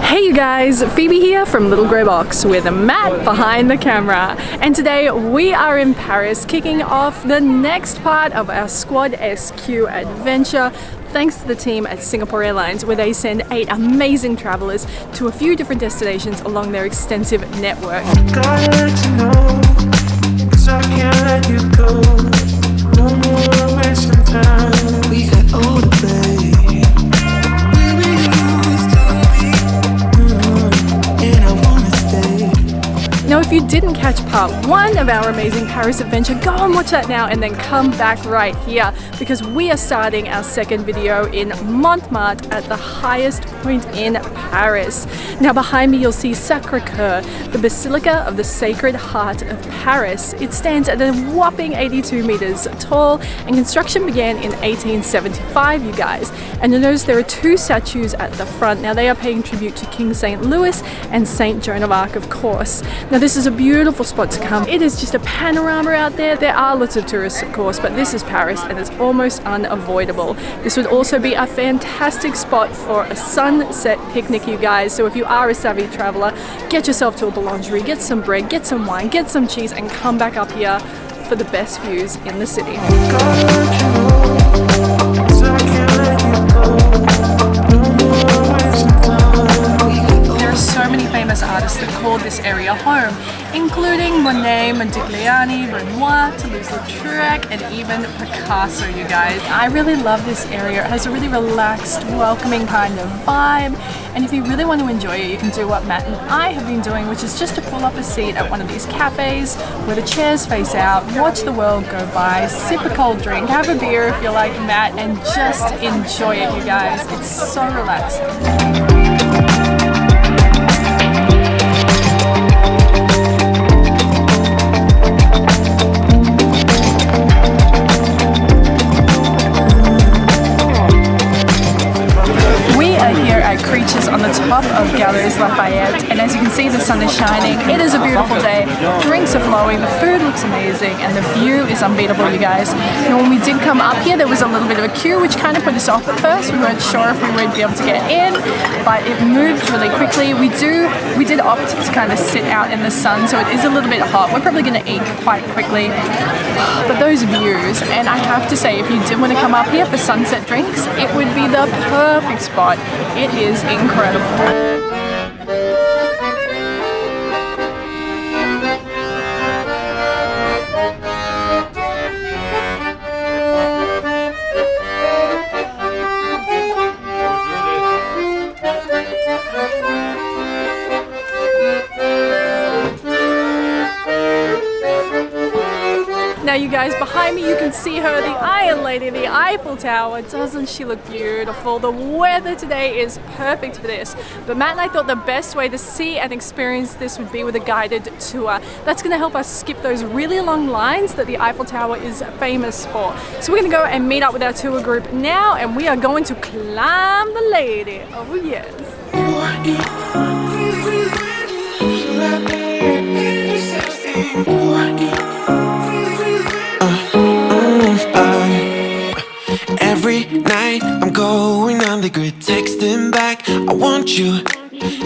Hey you guys, Phoebe here from Little Grey Box with Matt behind the camera, and today we are in Paris kicking off the next part of our Squad SQ adventure thanks to the team at Singapore Airlines, where they send 8 amazing travelers to a few different destinations along their extensive network. Gotta let you know, 'cause I can't let you go. No more wasting time. We got all the play. Now if you didn't catch part 1 of our amazing Paris adventure, go and watch that now and then come back right here, because we are starting our second video in Montmarte at the highest point in Paris. Now behind me you'll see Sacré-Cœur, the Basilica of the Sacred Heart of Paris. It stands at a whopping 82 meters tall, and construction began in 1875, you guys. And you'll notice there are 2 statues at the front. Now they are paying tribute to King St. Louis and St. Joan of Arc, of course. Now this is a beautiful spot to come. It is just a panorama out there. There are lots of tourists, of course, but this is Paris and it's almost unavoidable. This would also be a fantastic spot for a sunset picnic, you guys. So if you are a savvy traveler, get yourself to a boulangerie, get some bread, get some wine, get some cheese, and come back up here for the best views in the city. So many famous artists that called this area home, including Monet, Modigliani, Renoir, Toulouse-Lautrec, and even Picasso, you guys. I really love this area. It has a really relaxed, welcoming kind of vibe, and if you really want to enjoy it, you can do what Matt and I have been doing, which is just to pull up a seat at one of these cafes where the chairs face out, watch the world go by, sip a cold drink, have a beer if you're like Matt, and just enjoy it, you guys. It's so relaxing. Creatures on the top of Galeries Lafayette, and as you can see the sun is shining. It is a beautiful day, drinks are flowing, the food looks amazing, and the view is unbeatable, you guys. Now when we did come up here there was a little bit of a queue which kind of put us off at first. We weren't sure if we would be able to get in, but it moved really quickly. We did opt to kind of sit out in the sun, so it is a little bit hot. We're probably going to eat quite quickly, but those views, and I have to say if you did want to come up here for sunset drinks, it would be the perfect spot. It is incredible. Now you guys, behind me you can see her, the Iron Lady, the Eiffel Tower. Doesn't she look beautiful? The weather today is perfect for this. But Matt and I thought the best way to see and experience this would be with a guided tour. That's going to help us skip those really long lines that the Eiffel Tower is famous for. So we're going to go and meet up with our tour group now, and we are going to climb the lady. Oh yes. Every night I'm going on the grid, texting back, I want you,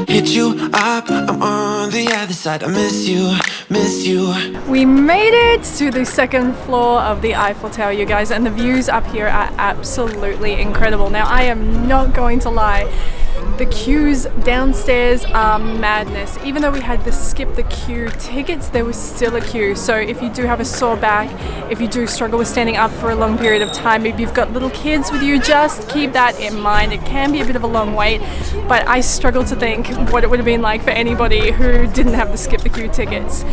hit you up, I'm on the other side, I miss you, miss you. We made it to the second floor of the Eiffel Tower, you guys, and the views up here are absolutely incredible. Now I am not going to lie, the queues downstairs are madness. Even though we had the skip the queue tickets, there was still a queue. So if you do have a sore back, if you do struggle with standing up for a long period of time, if you've got little kids with you, just keep that in mind. It can be a bit of a long wait, but I struggle to think what it would have been like for anybody who didn't have the skip the queue tickets.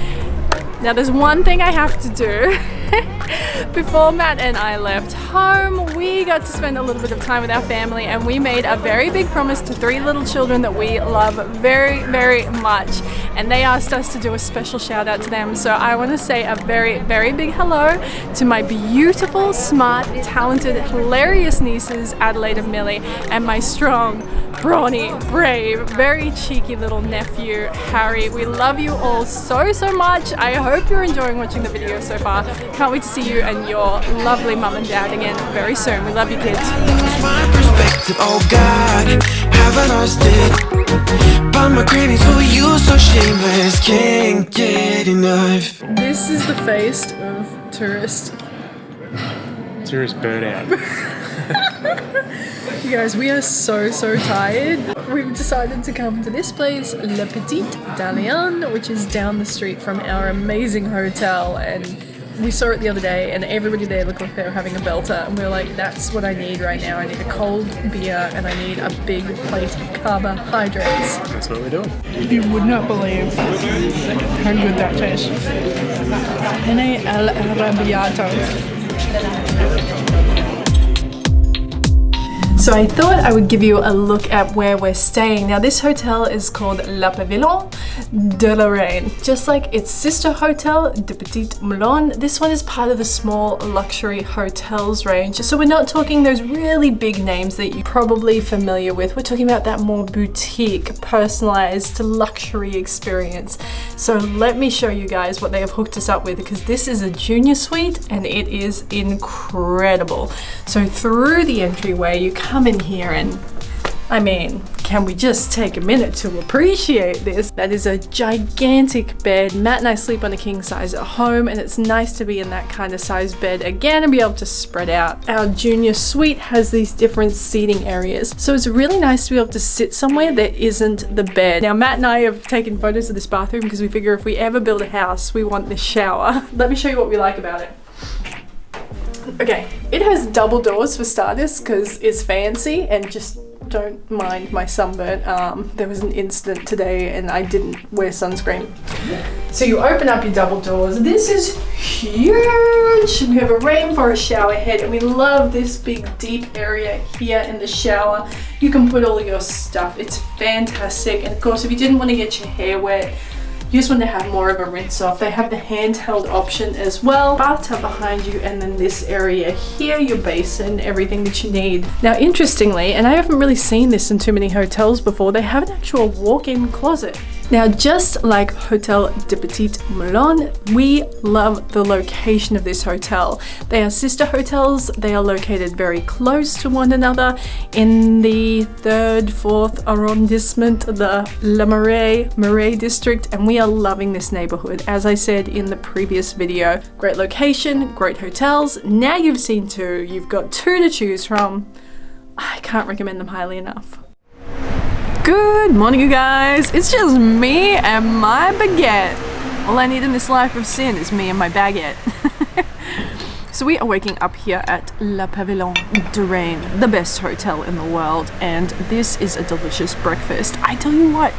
Now there's one thing I have to do. Before Matt and I left home, we got to spend a little bit of time with our family, and we made a very big promise to 3 little children that we love very, very much, and they asked us to do a special shout out to them. So I want to say a very, very big hello to my beautiful, smart, talented, hilarious nieces Adelaide and Millie, and my strong, brawny, brave, very cheeky little nephew Harry. We love you all so, so much. I hope you're enjoying watching the video so far. Can't wait to see you and your lovely mum and dad again very soon. We love you, kids. My perspective, oh God, have I lost it? my cravings for you so shameless, can't get enough. This is the face of tourist burnout. You guys, we are so tired. We've decided to come to this place, Le Petit Italien, which is down the street from our amazing hotel, and we saw it the other day and everybody there looked like they were having a belter, and we were like, that's what I need right now. I need a cold beer and I need a big plate of carbohydrates. That's what we're doing. You would not believe how good that tastes. Penne arrabbiato. So I thought I would give you a look at where we're staying. Now this hotel is called Le Pavillon de la Reine. Just like its sister hotel, de Petit Moulin, this one is part of the small luxury hotels range. So we're not talking those really big names that you're probably familiar with. We're talking about that more boutique, personalized luxury experience. So let me show you guys what they have hooked us up with, because this is a junior suite and it is incredible. So through the entryway, you come in here and, I mean, can we just take a minute to appreciate this? That is a gigantic bed. Matt and I sleep on a king size at home, and it's nice to be in that kind of size bed again and be able to spread out. Our junior suite has these different seating areas, so it's really nice to be able to sit somewhere that isn't the bed. Now Matt and I have taken photos of this bathroom because we figure if we ever build a house, we want this shower. Let me show you what we like about it. Okay, it has double doors for starters because it's fancy, and just don't mind my sunburn. There was an incident today and I didn't wear sunscreen. So you open up your double doors. This is huge. We have a rainforest shower head, and we love this big deep area here in the shower. You can put all your stuff. It's fantastic. And of course, if you didn't want to get your hair wet, you just want to have more of a rinse off, they have the handheld option as well. Bathtub behind you, and then this area here, your basin, everything that you need. Now interestingly, and I haven't really seen this in too many hotels before, they have an actual walk-in closet. Now just like Hotel de Petit Moulin, we love the location of this hotel. They are sister hotels. They are located very close to one another in the 3rd, 4th arrondissement, the Marais district, and we are loving this neighborhood. As I said in the previous video, great location, great hotels. Now you've seen two, you've got two to choose from. I can't recommend them highly enough. Good morning, you guys. It's just me and my baguette. All I need in this life of sin is me and my baguette. So we are waking up here at Le Pavillon de Reine, the best hotel in the world, and this is a delicious breakfast. I tell you what,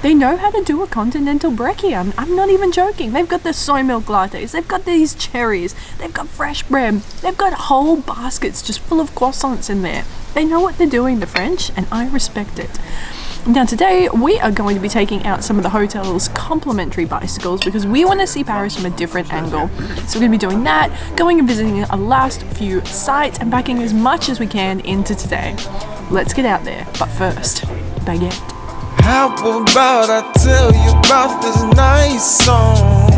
they know how to do a continental brekkie. I'm not even joking. They've got the soy milk lattes, they've got these cherries, they've got fresh bread, they've got whole baskets just full of croissants in there. They know what they're doing, the French, and I respect it. Now today we are going to be taking out some of the hotel's complimentary bicycles because we want to see Paris from a different angle. So we're going to be doing that, going and visiting our last few sites and packing as much as we can into today. Let's get out there, but first, baguette. How about I tell you about this nice song?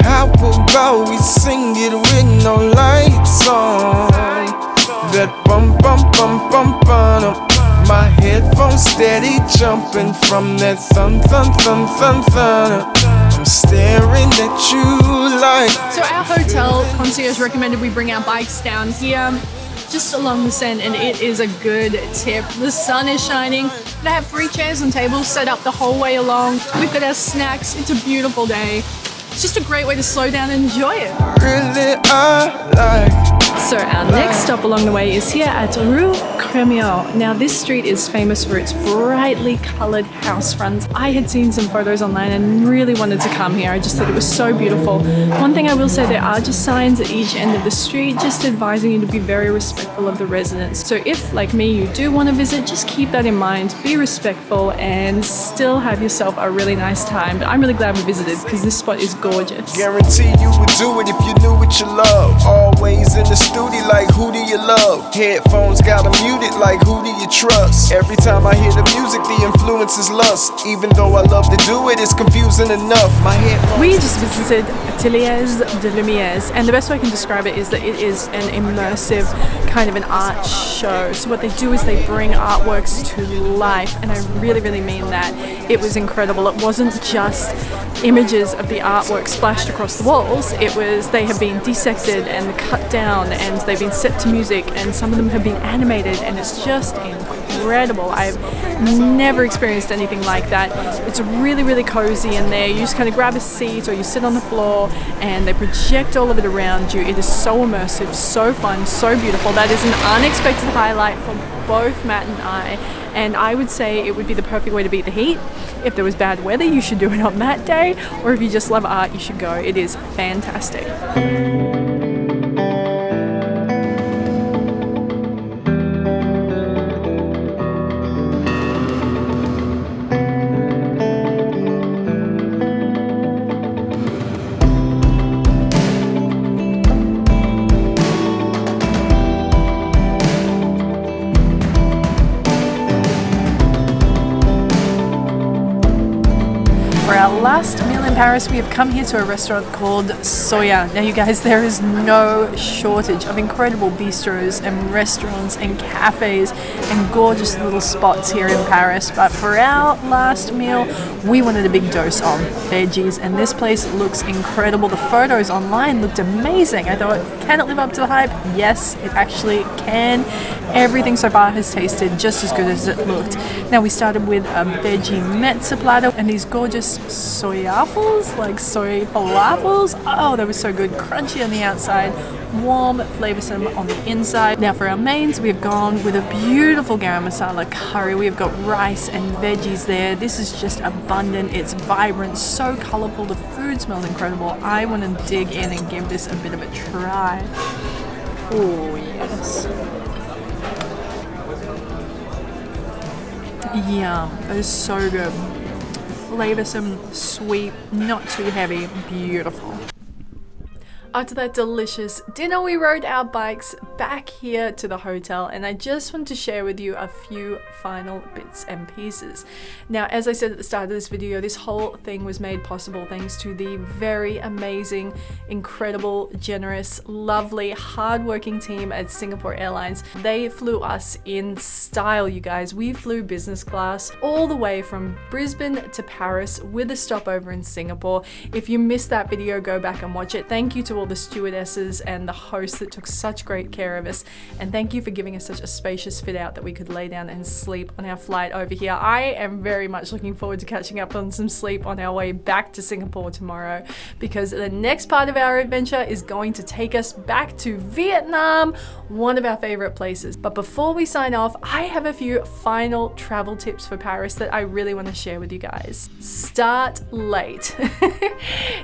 How about we sing it with no lights on? That bum bum bum bum bum. My headphones steady jumping from that thun thun thun thun thun. I'm staring at you like. So our hotel concierge recommended we bring our bikes down here, just along the Seine, and it is a good tip. The sun is shining. They have 3 chairs and tables set up the whole way along. We've got our snacks. It's a beautiful day. It's just a great way to slow down and enjoy it. Really, I like. So our next stop along the way is here at Rue Crémieux. Now this street is famous for its brightly coloured house fronts. I had seen some photos online and really wanted to come here. I just thought it was so beautiful. One thing I will say, there are just signs at each end of the street just advising you to be very respectful of the residents. So if, like me, you do want to visit, just keep that in mind, be respectful and still have yourself a really nice time. But I'm really glad we visited because this spot is gorgeous. Guarantee you would do it if you knew what you love. Always in the studio like who do you love? Headphones got them muted like who do you you trust. Every time I hear the music, the influence is lust. Even though I love to do it, it's confusing enough. My head. We just visited Ateliers de Lumieres, and the best way I can describe it is that it is an immersive kind of an art show. So what they do is they bring artworks to life, and I really, really mean that. It was incredible. It wasn't just images of the artwork splashed across the walls. It was, they have been dissected and cut down, and they've been set to music, and some of them have been animated, and it's just incredible. I've never experienced anything like that. It's really, really cozy in there. You just kind of grab a seat or you sit on the floor and they project all of it around you. It is so immersive, so fun, so beautiful. That is an unexpected highlight for both Matt and I would say it would be the perfect way to beat the heat. If there was bad weather, you should do it on that day, or if you just love art, you should go. It is fantastic. For our last meal in Paris, we have come here to a restaurant called Soya. Now you guys, there is no shortage of incredible bistros and restaurants and cafes and gorgeous little spots here in Paris. But for our last meal, we wanted a big dose of veggies, and this place looks incredible. The photos online looked amazing. I thought, can it live up to the hype? Yes, it actually can. Everything so far has tasted just as good as it looked. Now we started with a veggie mezza platter and these gorgeous soyafels, like soy falafels. Oh, they were so good. Crunchy on the outside, warm, flavoursome on the inside. Now for our mains, we've gone with a beautiful garam masala curry. We've got rice and veggies there. This is just abundant. It's vibrant, so colourful. The food smells incredible. I want to dig in and give this a bit of a try. Oh, yes. Yum. That is so good. Flavoursome, sweet, not too heavy, beautiful. After that delicious dinner, we rode our bikes back here to the hotel, and I just want to share with you a few final bits and pieces. Now, as I said at the start of this video, this whole thing was made possible thanks to the very amazing, incredible, generous, lovely, hardworking team at Singapore Airlines. They flew us in style, you guys. We flew business class all the way from Brisbane to Paris with a stopover in Singapore. If you missed that video, go back and watch it. Thank you to all the stewardesses and the hosts that took such great care of us, and thank you for giving us such a spacious fit out that we could lay down and sleep on our flight over here. I am very much looking forward to catching up on some sleep on our way back to Singapore tomorrow, because the next part of our adventure is going to take us back to Vietnam, one of our favorite places. But before we sign off, I have a few final travel tips for Paris that I really want to share with you guys. Start late.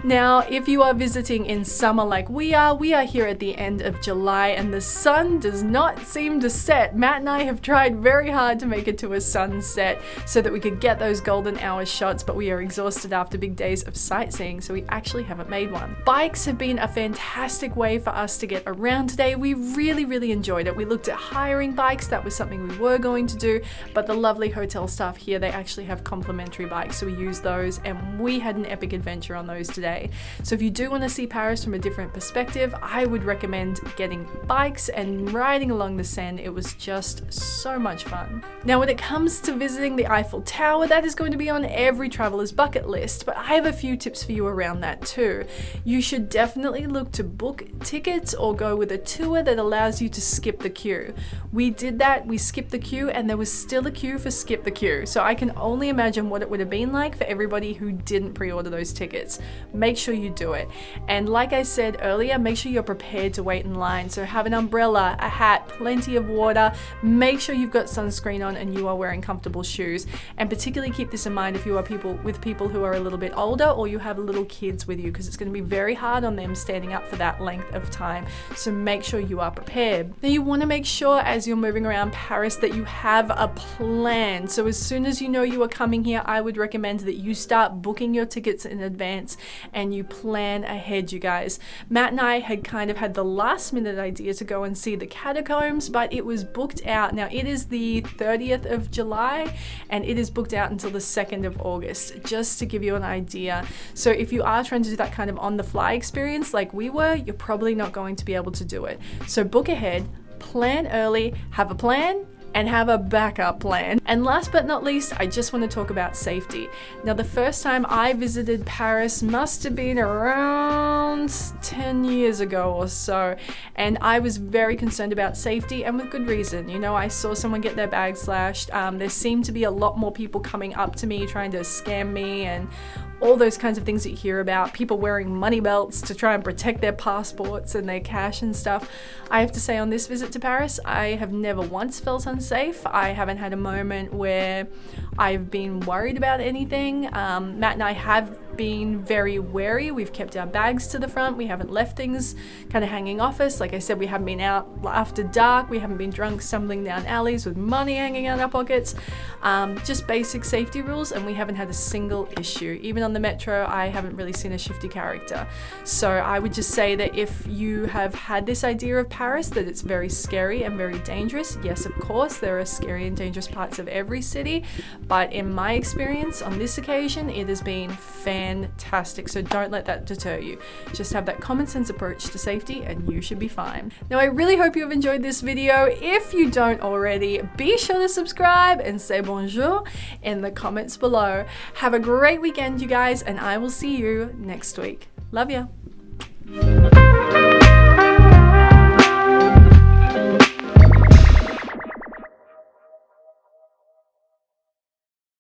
Now, if you are visiting in summer like we are here at the end of July and the sun does not seem to set. Matt and I have tried very hard to make it to a sunset so that we could get those golden hour shots, but we are exhausted after big days of sightseeing, so we actually haven't made one. Bikes have been a fantastic way for us to get around today. We really enjoyed it. We looked at hiring bikes. That was something we were going to do, but the lovely hotel staff here, they actually have complimentary bikes, so we used those and we had an epic adventure on those today. So if you do want to see Paris from a different perspective, I would recommend getting bikes and riding along the Seine. It was just so much fun. Now, when it comes to visiting the Eiffel Tower, that is going to be on every traveler's bucket list, but I have a few tips for you around that too. You should definitely look to book tickets or go with a tour that allows you to skip the queue. We did that, we skipped the queue, and there was still a queue for skip the queue. So I can only imagine what it would have been like for everybody who didn't pre-order those tickets. Make sure you do it. And like I said earlier, make sure you're prepared to wait in line. So have an umbrella, a hat, plenty of water. Make sure you've got sunscreen on and you are wearing comfortable shoes. And particularly keep this in mind if you are with people who are a little bit older or you have little kids with you, because it's going to be very hard on them standing up for that length of time. So make sure you are prepared. Now you want to make sure as you're moving around Paris that you have a plan. So as soon as you know you are coming here, I would recommend that you start booking your tickets in advance and you plan ahead, you guys. Matt and I had kind of had the last minute idea to go go and see the catacombs, but it was booked out. Now it is the 30th of July and it is booked out until the 2nd of August, just to give you an idea. So if you are trying to do that kind of on the fly experience like we were, you're probably not going to be able to do it. So book ahead, plan early, have a plan, and have a backup plan. And last but not least, I just want to talk about safety. Now, the first time I visited Paris must have been around 10 years ago or so, and I was very concerned about safety, and with good reason. You know, I saw someone get their bag slashed. There seemed to be a lot more people coming up to me trying to scam me, and all those kinds of things that you hear about, people wearing money belts to try and protect their passports and their cash and stuff. I have to say, on this visit to Paris, I have never once felt unsafe. I haven't had a moment where I've been worried about anything. Matt and I have been very wary. We've kept our bags to the front. We haven't left things kind of hanging off us. Like I said, we haven't been out after dark. We haven't been drunk stumbling down alleys with money hanging out our pockets. Just basic safety rules, and we haven't had a single issue. Even on the metro, I haven't really seen a shifty character. So I would just say that if you have had this idea of Paris, that it's very scary and very dangerous, yes, of course, there are scary and dangerous parts of every city, but in my experience on this occasion, it has been fantastic. So don't let that deter you. Just have that common sense approach to safety and you should be fine. Now, I really hope you have enjoyed this video. If you don't already, be sure to subscribe and say bonjour in the comments below. Have a great weekend, you guys, and I will see you next week. Love ya.